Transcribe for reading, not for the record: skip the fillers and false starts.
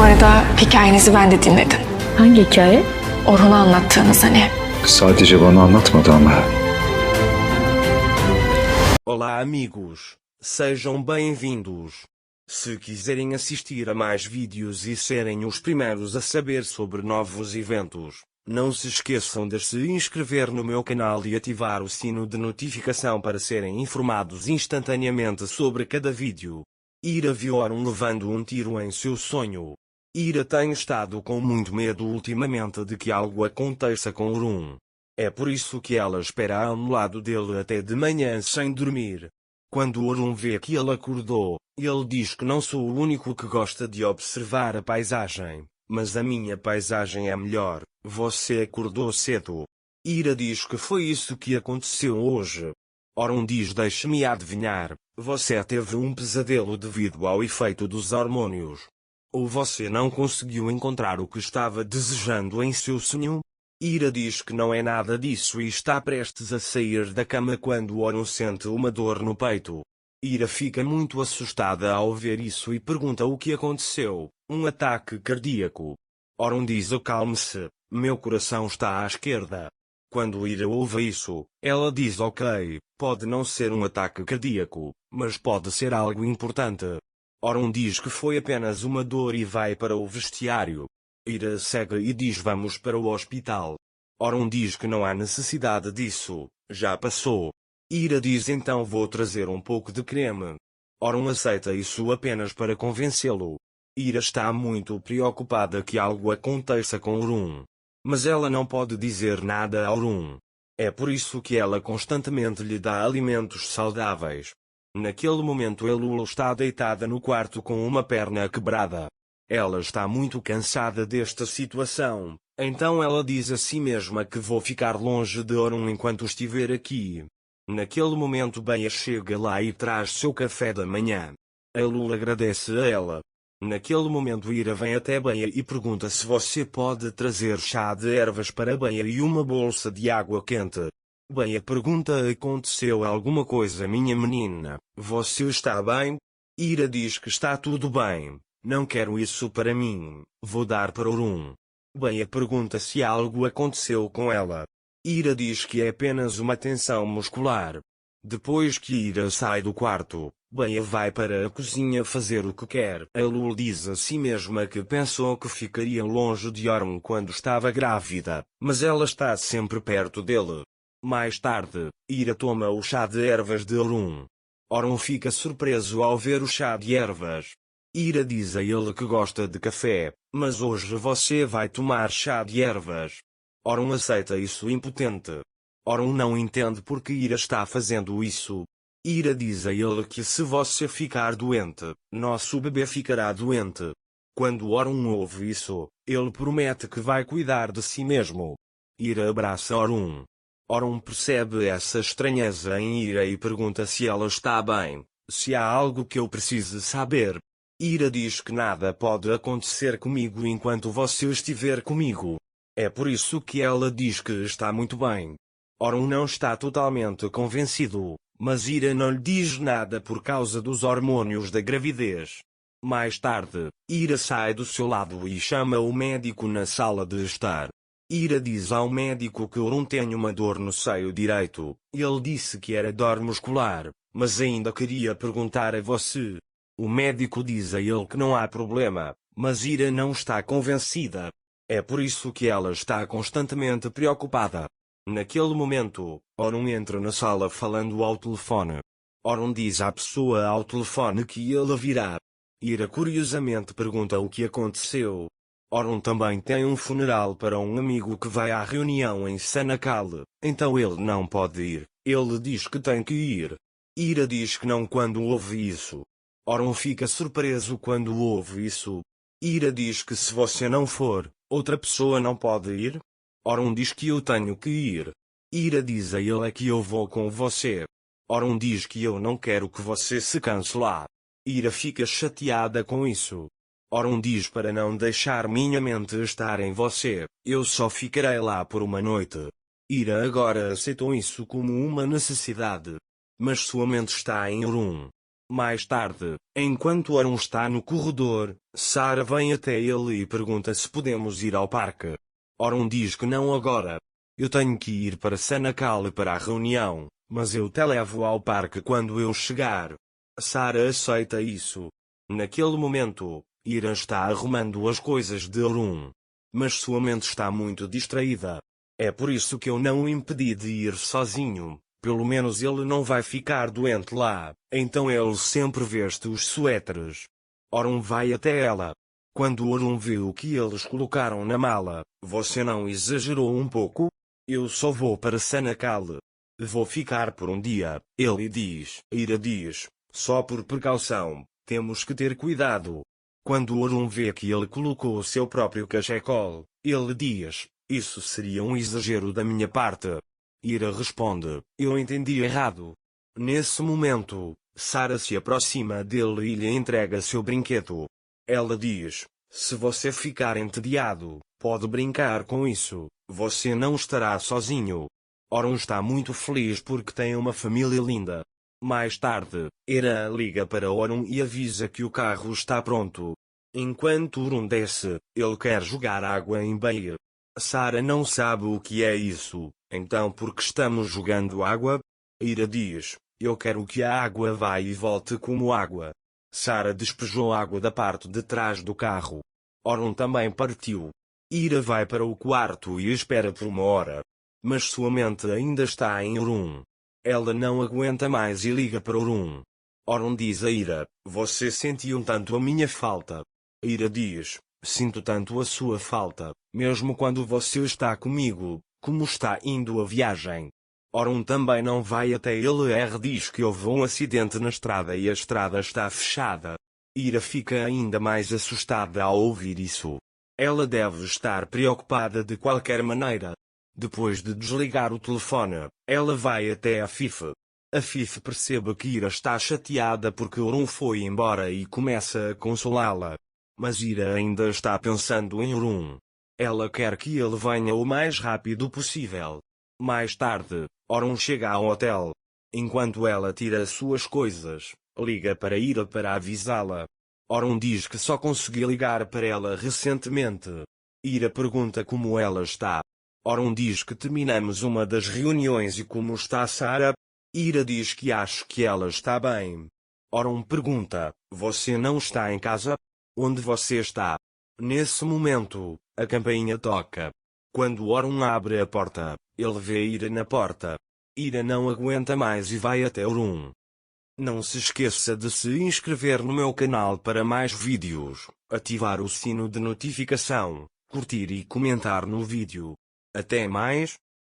arada hikayenizi ben de dinledim. Hangi hikaye? Orhun'a anlattığınız hani. Sadece bana anlatmadı ama. Olá amigos, sejam bem-vindos. Se quiserem assistir a mais vídeos e serem os primeiros a saber sobre novos eventos, não se esqueçam de se inscrever no meu canal e ativar o sino de notificação para serem informados instantaneamente sobre cada vídeo. Ira viu Orhun levando um tiro em seu sonho. Ira tem estado com muito medo ultimamente de que algo aconteça com Orhun. É por isso que ela espera ao lado dele até de manhã sem dormir. Quando Orhun vê que ele acordou, ele diz que não sou o único que gosta de observar a paisagem, mas a minha paisagem é melhor. Você acordou cedo. Ira diz que foi isso que aconteceu hoje. Orhun diz: deixe-me adivinhar, você teve um pesadelo devido ao efeito dos hormônios. Ou você não conseguiu encontrar o que estava desejando em seu sonho? Ira diz que não é nada disso e está prestes a sair da cama quando Orhun sente uma dor no peito. Ira fica muito assustada ao ver isso e pergunta o que aconteceu. Um ataque cardíaco. Orhun diz: acalme-se, meu coração está à esquerda. Quando Ira ouve isso, ela diz: ok, pode não ser um ataque cardíaco, mas pode ser algo importante. Orhun diz que foi apenas uma dor e vai para o vestiário. Ira segue e diz: vamos para o hospital. Orhun diz que não há necessidade disso, já passou. Ira diz: então vou trazer um pouco de creme. Orhun aceita isso apenas para convencê-lo. Ira está muito preocupada que algo aconteça com Orhun. Mas ela não pode dizer nada a Orhun. É por isso que ela constantemente lhe dá alimentos saudáveis. Naquele momento Elul está deitada no quarto com uma perna quebrada. Ela está muito cansada desta situação, então ela diz a si mesma que vou ficar longe de Orhun enquanto estiver aqui. Naquele momento Beia chega lá e traz seu café da manhã. Elul agradece a ela. Naquele momento Ira vem até Beia e pergunta se você pode trazer chá de ervas para Beia e uma bolsa de água quente. Beia pergunta: aconteceu alguma coisa, minha menina? Você está bem? Ira diz que está tudo bem. Não quero isso para mim, vou dar para Orhun. Beia pergunta se algo aconteceu com ela. Ira diz que é apenas uma tensão muscular. Depois que Ira sai do quarto, Beia vai para a cozinha fazer o que quer. Elul diz a si mesma que pensou que ficaria longe de Orhun quando estava grávida, mas ela está sempre perto dele. Mais tarde, Ira toma o chá de ervas de Orhun. Orhun fica surpreso ao ver o chá de ervas. Ira diz a ele que gosta de café, mas hoje você vai tomar chá de ervas. Orhun aceita isso impotente. Orhun não entende porque Ira está fazendo isso. Ira diz a ele que se você ficar doente, nosso bebê ficará doente. Quando Orhun ouve isso, ele promete que vai cuidar de si mesmo. Ira abraça Orhun. Orhun percebe essa estranheza em Ira e pergunta se ela está bem, se há algo que eu precise saber. Ira diz que nada pode acontecer comigo enquanto você estiver comigo. É por isso que ela diz que está muito bem. Orhun não está totalmente convencido, mas Ira não lhe diz nada por causa dos hormônios da gravidez. Mais tarde, Ira sai do seu lado e chama o médico na sala de estar. Ira diz ao médico que Orhun tem uma dor no seio direito. Ele disse que era dor muscular, mas ainda queria perguntar a você. O médico diz a ele que não há problema, mas Ira não está convencida. É por isso que ela está constantemente preocupada. Naquele momento, Orhun entra na sala falando ao telefone. Orhun diz à pessoa ao telefone que ele virá. Ira curiosamente pergunta o que aconteceu. Orhun também tem um funeral para um amigo que vai à reunião em Sanakal, então ele não pode ir. Ele diz que tem que ir. Ira diz que não quando ouve isso. Orhun fica surpreso quando ouve isso. Ira diz que se você não for, outra pessoa não pode ir? Orhun diz que eu tenho que ir. Ira diz a ele é que eu vou com você. Orhun diz que eu não quero que você se canse lá. Ira fica chateada com isso. Orhun diz para não deixar minha mente estar em você, eu só ficarei lá por uma noite. Ira agora aceitou isso como uma necessidade. Mas sua mente está em Orhun. Mais tarde, enquanto Aaron está no corredor, Sarah vem até ele e pergunta se podemos ir ao parque. Aaron diz que não agora. Eu tenho que ir para Sanakal para a reunião, mas eu te levo ao parque quando eu chegar. Sarah aceita isso. Naquele momento, Ira está arrumando as coisas de Aaron. Mas sua mente está muito distraída. É por isso que eu não o impedi de ir sozinho. Pelo menos ele não vai ficar doente lá, então ele sempre veste os suéteres. Aaron vai até ela. Quando Aaron vê o que eles colocaram na mala, você não exagerou um pouco? Eu só vou para Sanakal. Vou ficar por um dia, ele diz. Ira diz, só por precaução, temos que ter cuidado. Quando Aaron vê que ele colocou o seu próprio cachecol, ele diz, isso seria um exagero da minha parte. Ira responde, eu entendi errado. Nesse momento, Sarah se aproxima dele e lhe entrega seu brinquedo. Ela diz, se você ficar entediado, pode brincar com isso, você não estará sozinho. Aaron está muito feliz porque tem uma família linda. Mais tarde, Ira liga para Aaron e avisa que o carro está pronto. Enquanto Aaron desce, ele quer jogar água em Baía. Sarah não sabe o que é isso. Então por que estamos jogando água? Ira diz, eu quero que a água vá e volte como água. Sarah despejou água da parte de trás do carro. Aaron também partiu. Ira vai para o quarto e espera por uma hora. Mas sua mente ainda está em Aaron. Ela não aguenta mais e liga para Aaron. Aaron diz a Ira, você sentiu tanto a minha falta? Ira diz, sinto tanto a sua falta, mesmo quando você está comigo. Como está indo a viagem? Aaron também não vai até ele. Diz que houve um acidente na estrada e a estrada está fechada. Ira fica ainda mais assustada ao ouvir isso. Ela deve estar preocupada de qualquer maneira. Depois de desligar o telefone, ela vai até a Fife. A Fife percebe que Ira está chateada porque Aaron foi embora e começa a consolá-la. Mas Ira ainda está pensando em Aaron. Ela quer que ele venha o mais rápido possível. Mais tarde, Aaron chega ao hotel. Enquanto ela tira suas coisas, liga para Ira para avisá-la. Aaron diz que só consegui ligar para ela recentemente. Ira pergunta como ela está. Aaron diz que terminamos uma das reuniões e como está Sarah. Ira diz que acha que ela está bem. Aaron pergunta, você não está em casa? Onde você está? Nesse momento, a campainha toca. Quando Aaron abre a porta, ele vê Ira na porta. Ira não aguenta mais e vai até Aaron. Não se esqueça de se inscrever no meu canal para mais vídeos, ativar o sino de notificação, curtir e comentar no vídeo. Até mais.